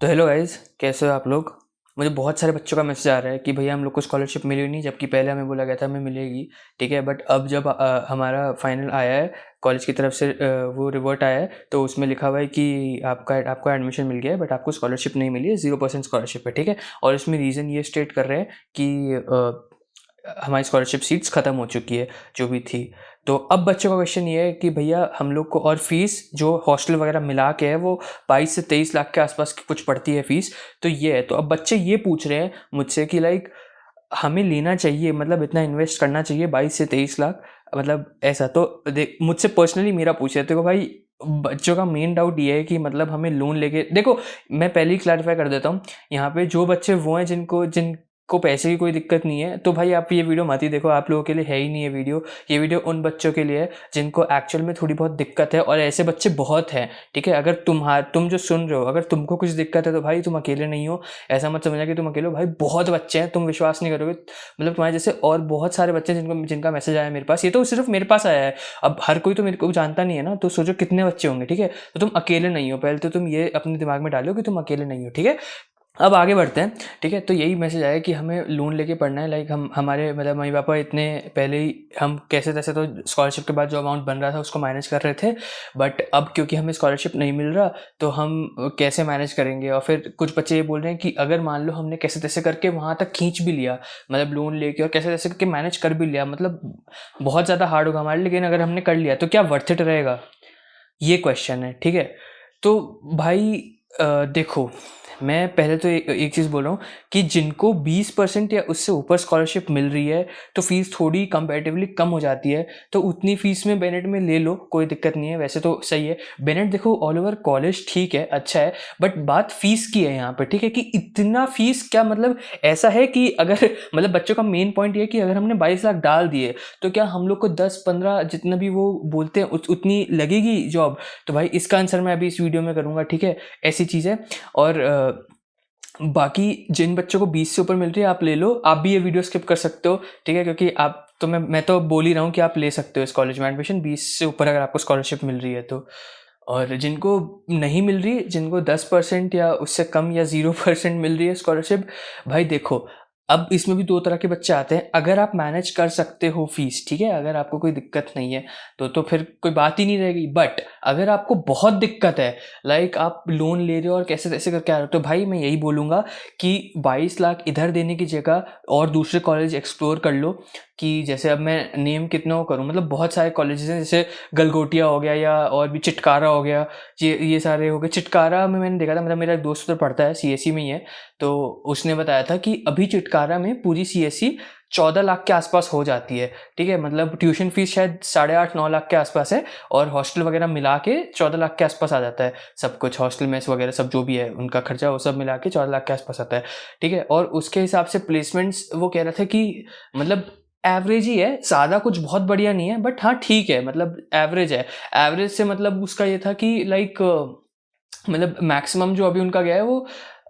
तो hello guys, कैसे हो आप लोग। मुझे बहुत सारे बच्चों का मैसेज आ रहा है कि भैया हम लोग को स्कॉलरशिप मिली नहीं, जबकि पहले हमें बोला गया था हमें मिलेगी। ठीक है, बट अब जब हमारा फाइनल आया है कॉलेज की तरफ से, वो रिवर्ट आया है, तो उसमें लिखा हुआ है कि आपका एडमिशन मिल गया है, बट आपको स्कॉलरशिप नहीं मिली है, 0% स्कॉलरशिप है। ठीक है, और इसमें रीज़न ये स्टेट कर रहे हैं कि हमारी स्कॉलरशिप सीट्स ख़त्म हो चुकी है जो भी थी। तो अब बच्चों का क्वेश्चन ये है कि भैया हम लोग को, और फीस जो हॉस्टल वगैरह मिला के है वो 22 से 23 लाख के आसपास की कुछ पड़ती है फीस। तो ये है, तो अब बच्चे ये पूछ रहे हैं मुझसे कि लाइक हमें लेना चाहिए, मतलब इतना इन्वेस्ट करना चाहिए 22 से 23 लाख, मतलब ऐसा। तो देख, मुझसे पर्सनली मेरा पूछ रहे थे, देखो भाई बच्चों का मेन डाउट ये है कि मतलब हमें लोन लेके, देखो मैं पहले ही क्लैरिफाई कर देता हूँ, यहाँ पे जो बच्चे वो हैं जिनको पैसे की कोई दिक्कत नहीं है, तो भाई आप ये वीडियो मत ही देखो, आप लोगों के लिए है ही नहीं ये वीडियो उन बच्चों के लिए है जिनको एक्चुअल में थोड़ी बहुत दिक्कत है, और ऐसे बच्चे बहुत हैं। ठीक है, अगर तुम जो सुन रहे हो, अगर तुमको कुछ दिक्कत है तो भाई तुम अकेले नहीं हो, ऐसा मत समझना कि तुम अकेले हो। भाई बहुत बच्चे हैं, तुम विश्वास नहीं करोगे, मतलब तुम्हारे जैसे और बहुत सारे बच्चे हैं जिनका मैसेज आया मेरे पास। ये तो सिर्फ मेरे पास आया है, अब हर कोई तो मेरे को जानता नहीं है ना, तो सोचो कितने बच्चे होंगे। ठीक है, तो तुम अकेले नहीं हो, पहले तो तुम ये अपने दिमाग में डालो कि तुम अकेले नहीं हो। ठीक है, अब आगे बढ़ते हैं। ठीक है, तो यही मैसेज आया कि हमें लोन लेके पढ़ना है, लाइक हम हमारे मतलब मम्मी पापा इतने पहले ही, हम कैसे तैसे तो स्कॉलरशिप के बाद जो अमाउंट बन रहा था उसको मैनेज कर रहे थे, बट अब क्योंकि हमें स्कॉलरशिप नहीं मिल रहा तो हम कैसे मैनेज करेंगे। और फिर कुछ बच्चे ये बोल रहे हैं कि अगर मान लो हमने कैसे तैसे करके वहाँ तक खींच भी लिया, मतलब लोन लेके और कैसे तैसे करके मैनेज कर भी लिया, मतलब बहुत ज़्यादा हार्ड होगा हमारे लिए, लेकिन अगर हमने कर लिया तो क्या वर्थ इट रहेगा, ये क्वेश्चन है। ठीक है, तो भाई देखो, मैं पहले तो एक चीज़ बोल रहा हूँ कि जिनको 20% या उससे ऊपर स्कॉलरशिप मिल रही है तो फीस थोड़ी कंपैरेटिवली कम हो जाती है, तो उतनी फीस में बेनेट में ले लो, कोई दिक्कत नहीं है, वैसे तो सही है। बेनेट देखो ऑल ओवर कॉलेज ठीक है, अच्छा है, बट बात फीस की है यहाँ पे। ठीक है, कि इतना फीस क्या, मतलब ऐसा है कि अगर मतलब बच्चों का मेन पॉइंट ये है कि अगर हमने 22 लाख डाल दिए तो क्या हम लोग को 10-15 जितना भी वो बोलते हैं उतनी लगेगी जॉब। तो भाई इसका आंसर मैं अभी इस वीडियो में करूँगा। ठीक है, ऐसी चीज़ है। और बाकी जिन बच्चों को 20 से ऊपर मिल रही है आप ले लो, आप भी ये वीडियो स्किप कर सकते हो। ठीक है, क्योंकि आप तो मैं तो बोल ही रहा हूँ कि आप ले सकते हो इस कॉलेज में एडमिशन 20 से ऊपर अगर आपको स्कॉलरशिप मिल रही है तो। और जिनको नहीं मिल रही, जिनको 10% या उससे कम या 0% मिल रही है स्कॉलरशिप, भाई देखो अब इसमें भी दो तरह के बच्चे आते हैं। अगर आप मैनेज कर सकते हो फीस, ठीक है, अगर आपको कोई दिक्कत नहीं है तो फिर कोई बात ही नहीं रहेगी। बट अगर आपको बहुत दिक्कत है, लाइक आप लोन ले रहे हो और कैसे कैसे करके आ रहे हो, तो भाई मैं यही बोलूँगा कि 22 लाख इधर देने की जगह और दूसरे कॉलेज एक्सप्लोर कर लो। कि जैसे अब मैं नेम कितना करूँ, मतलब बहुत सारे कॉलेजेस हैं, जैसे गलगोटिया हो गया या और भी चिटकारा हो गया, ये सारे हो गए। चिटकारा में मैंने देखा था, मतलब मेरा एक दोस्त उधर पढ़ता है, सीएससी में ही है, तो उसने बताया था कि अभी चिटकारा में पूरी सीएससी 14 लाख के आसपास हो जाती है। ठीक है, मतलब ट्यूशन फीस शायद 8.5-9 लाख के आसपास है, और हॉस्टल वगैरह मिला के 14 लाख के आसपास आ जाता है सब कुछ, हॉस्टल मेस वगैरह सब जो भी है उनका खर्चा, वो सब मिला के 14 लाख के आसपास आता है। ठीक है, और उसके हिसाब से प्लेसमेंट्स वो कह रहा था कि मतलब एवरेज ही है, ज़्यादा कुछ बहुत बढ़िया नहीं है, बट हाँ ठीक है, मतलब एवरेज है। एवरेज से मतलब उसका ये था कि लाइक मतलब मैक्सिमम जो अभी उनका गया है वो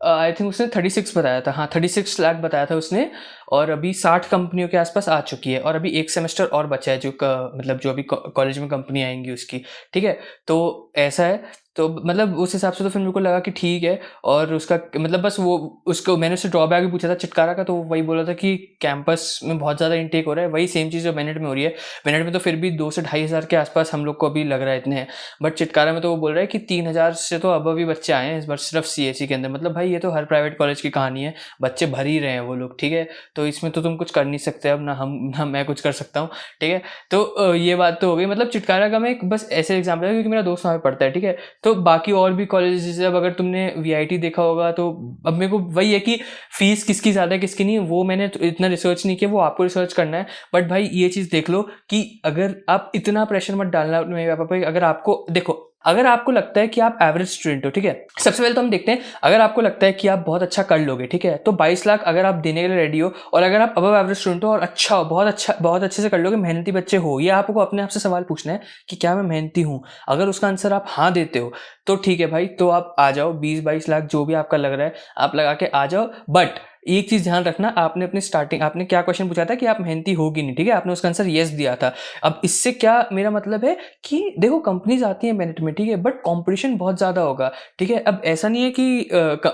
आई थिंक उसने 36 बताया था, हाँ 36 लाख बताया था उसने, और अभी 60 कंपनियों के आसपास आ चुकी है, और अभी एक सेमेस्टर और बचा है मतलब जो अभी कॉलेज में कंपनी आएंगी उसकी। ठीक है, तो ऐसा है, तो मतलब उस हिसाब से तो फिर मेरे को लगा कि ठीक है। और उसका मतलब बस वो, उसको मैंने उससे ड्रॉबैक भी पूछा था चिटकारा का, तो वही बोला था कि कैंपस में बहुत ज़्यादा इनटेक हो रहा है, वही सेम चीज़ जो बेनेट में हो रही है। बेनेट में तो फिर भी 2 से 2,500 के आसपास हम लोग को अभी लग रहा है इतने हैं, बट चिटकारा में तो वो बोल रहा है कि 3,000 से तो अब अभी बच्चे आए हैं इस बार सिर्फ सीएससी के अंदर। मतलब भाई ये तो हर प्राइवेट कॉलेज की कहानी है, बच्चे भर ही रहे हैं वो लोग। ठीक है, तो इसमें तो तुम कुछ कर नहीं सकते, अब ना मैं कुछ कर सकता हूँ। ठीक है, तो ये बात तो हो गई। मतलब चिटकारा का मैं एक बस ऐसे एग्जाम्पल है क्योंकि मेरा दोस्त वहाँ पे पढ़ता है। ठीक है, तो बाकी और भी कॉलेज, जैसे अब अगर तुमने वीआईटी देखा होगा तो अब मेरे को वही है कि फीस किसकी ज़्यादा है किसकी नहीं, वो मैंने तो इतना रिसर्च नहीं किया, वो आपको रिसर्च करना है। बट भाई ये चीज़ देख लो कि अगर आप इतना प्रेशर मत डालना मेरे पापा पे। अगर आपको देखो, अगर आपको लगता है कि आप एवरेज स्टूडेंट हो, ठीक है, सबसे पहले तो हम देखते हैं, अगर आपको लगता है कि आप बहुत अच्छा कर लोगे, ठीक है, तो 22 लाख अगर आप देने के लिए रेडी हो, और अगर आप अबव एवरेज स्टूडेंट हो और अच्छा बहुत अच्छे से कर लोगे, मेहनती बच्चे हो, ये आपको अपने आप से सवाल पूछना है कि क्या मैं मेहनती हूँ। अगर उसका आंसर आप हाँ देते हो तो ठीक है भाई, तो आप आ जाओ, 20-22 लाख जो भी आपका लग रहा है आप लगा के आ जाओ। बट एक चीज़ ध्यान रखना, आपने अपनी स्टार्टिंग आपने क्या क्वेश्चन पूछा था कि आप मेहनती हो कि नहीं, ठीक है? आपने उसका आंसर येस दिया था। अब इससे क्या मेरा मतलब है कि देखो कंपनीज़ आती हैं मेरिट में, ठीक है? बट कॉम्पिटिशन बहुत ज़्यादा होगा, ठीक है? अब ऐसा नहीं है कि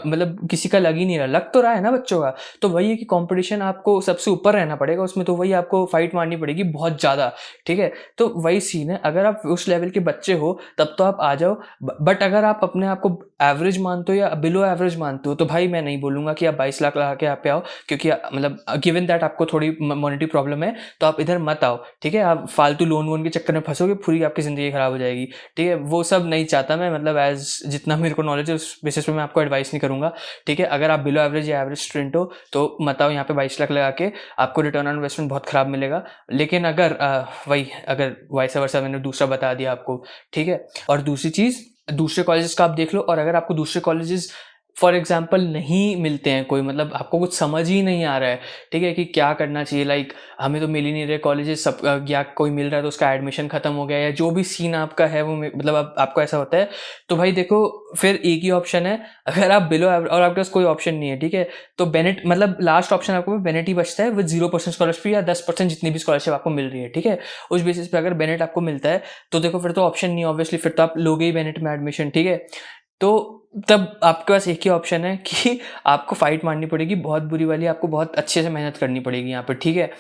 मतलब किसी का लग ही नहीं रहा, लग तो रहा है ना बच्चों का। तो वही है कि कॉम्पिटिशन आपको सबसे ऊपर रहना पड़ेगा उसमें, तो वही आपको फाइट मारनी पड़ेगी बहुत ज़्यादा, ठीक है? तो वही सीन है, अगर आप उस लेवल के बच्चे हो तब तो आप आ जाओ। बट अगर आप अपने आप को एवरेज मानते हो या बिलो एवरेज मानते हो, तो भाई मैं नहीं बोलूँगा कि आप 22 लाख लगा के आप पे आओ, क्योंकि मतलब गिवन दैट आपको थोड़ी मॉनेटरी प्रॉब्लम है, तो आप इधर मत आओ, ठीक है? आप फालतू लोन वोन के चक्कर में फंसोगे, पूरी आपकी ज़िंदगी खराब हो जाएगी, ठीक है? वो सब नहीं चाहता मैं, मतलब एज जितना मेरे को नॉलेज है उस बेसिस पे मैं आपको एडवाइस नहीं करूँगा, ठीक है? अगर आप बिलो एवरेज या एवरेज स्टूडेंट हो तो मत आओ यहाँ पे 22 लाख लगा के, आपको रिटर्न ऑन इन्वेस्टमेंट बहुत खराब मिलेगा। लेकिन अगर वही अगर वाइस वर्सा मैंने दूसरा बता दिया आपको, ठीक है? और दूसरी चीज़, दूसरे कॉलेजेस का आप देख लो, और अगर आपको दूसरे कॉलेजेस फॉर एग्जाम्पल नहीं मिलते हैं, कोई मतलब आपको कुछ समझ ही नहीं आ रहा है, ठीक है, कि क्या करना चाहिए, लाइक हमें तो मिल ही नहीं रहे कॉलेजेस सब, या कोई मिल रहा है तो उसका एडमिशन खत्म हो गया, या जो भी सीन आपका है वो मतलब आपको ऐसा होता है, तो भाई देखो फिर एक ही ऑप्शन है, अगर आप बिलो और आपके पास कोई ऑप्शन नहीं है, ठीक है, तो बेनेट मतलब लास्ट ऑप्शन आपको बेनेट ही बचता है विद 0% स्कॉलरशिप या 10% जितनी भी स्कॉलरशिप आपको मिल रही है, ठीक है? उस बेसिस पे अगर बेनेट आपको मिलता है तो देखो फिर तो ऑप्शन नहीं, ऑब्वियसली फिर तो आप लोगे ही बेनेट में एडमिशन, ठीक है? तो तब आपके पास एक ही ऑप्शन है कि आपको फाइट मारनी पड़ेगी बहुत बुरी वाली, आपको बहुत अच्छे से मेहनत करनी पड़ेगी यहाँ पर, ठीक है?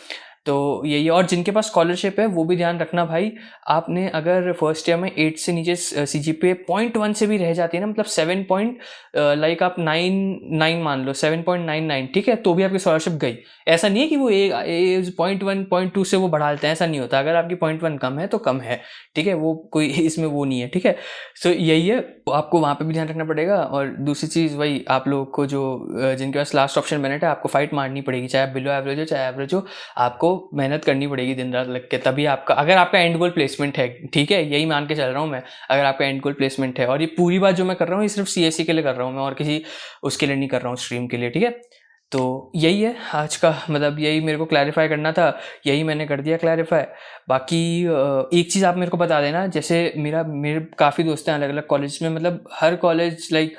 तो यही है। और जिनके पास स्कॉलरशिप है वो भी ध्यान रखना भाई, आपने अगर फर्स्ट ईयर में 8 से नीचे CGPA 0.1 से भी रह जाती है ना, मतलब 7 पॉइंट लाइक आप 9 मान लो, 7.99, ठीक है, तो भी आपकी स्कॉलरशिप गई। ऐसा नहीं है कि वो 0.1 0.2 से वो बढ़ा लेते हैं, ऐसा नहीं होता। अगर आपकी 0.1 कम है तो कम है, ठीक है, वो कोई इसमें वो नहीं है, ठीक है। सो यही है, आपको वहाँ पे भी ध्यान रखना पड़ेगा। और दूसरी चीज़ वही, आप लोगों को जो जिनके पास लास्ट ऑप्शन मेरिट है, आपको फाइट मारनी पड़ेगी, चाहे आप बिलो एवरेज हो चाहे एवरेज हो, आपको मेहनत करनी पड़ेगी दिन रात लग के, तभी आपका, अगर आपका एंड गोल प्लेसमेंट है, ठीक है, यही मान के चल रहा हूँ मैं, अगर आपका एंड गोल प्लेसमेंट है, और ये पूरी बात जो मैं कर रहा हूँ ये सिर्फ CSE के लिए कर रहा हूँ मैं, और किसी उसके लिए नहीं कर रहा हूँ, स्ट्रीम के लिए, ठीक है। तो यही है आज का, मतलब यही मेरे को क्लैरिफाई करना था, यही मैंने कर दिया क्लैरिफाई। बाकी एक चीज़ आप मेरे को बता देना, जैसे मेरे काफ़ी दोस्त हैं अलग अलग कॉलेज में, मतलब हर कॉलेज लाइक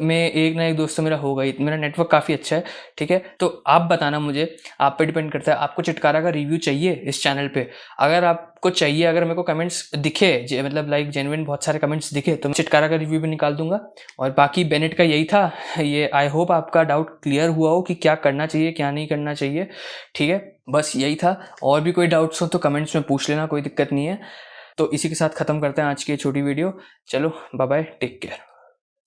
में एक ना एक दोस्त तो मेरा होगा ही, मेरा नेटवर्क काफ़ी अच्छा है, ठीक है। तो आप बताना मुझे, आप पे डिपेंड करता है, आपको चिटकारा का रिव्यू चाहिए इस चैनल पे? अगर आपको चाहिए, अगर मेरे को कमेंट्स दिखे, मतलब लाइक जेन्युइन बहुत सारे कमेंट्स दिखे, तो मैं चिटकारा का रिव्यू भी निकाल दूंगा। और बाकी बेनेट का यही था, ये आई होप आपका डाउट क्लियर हुआ हो कि क्या करना चाहिए क्या नहीं करना चाहिए, ठीक है, बस यही था। और भी कोई डाउट्स हो तो कमेंट्स में पूछ लेना, कोई दिक्कत नहीं है। तो इसी के साथ ख़त्म करते हैं आज की छोटी वीडियो। चलो बाय बाय, टेक केयर।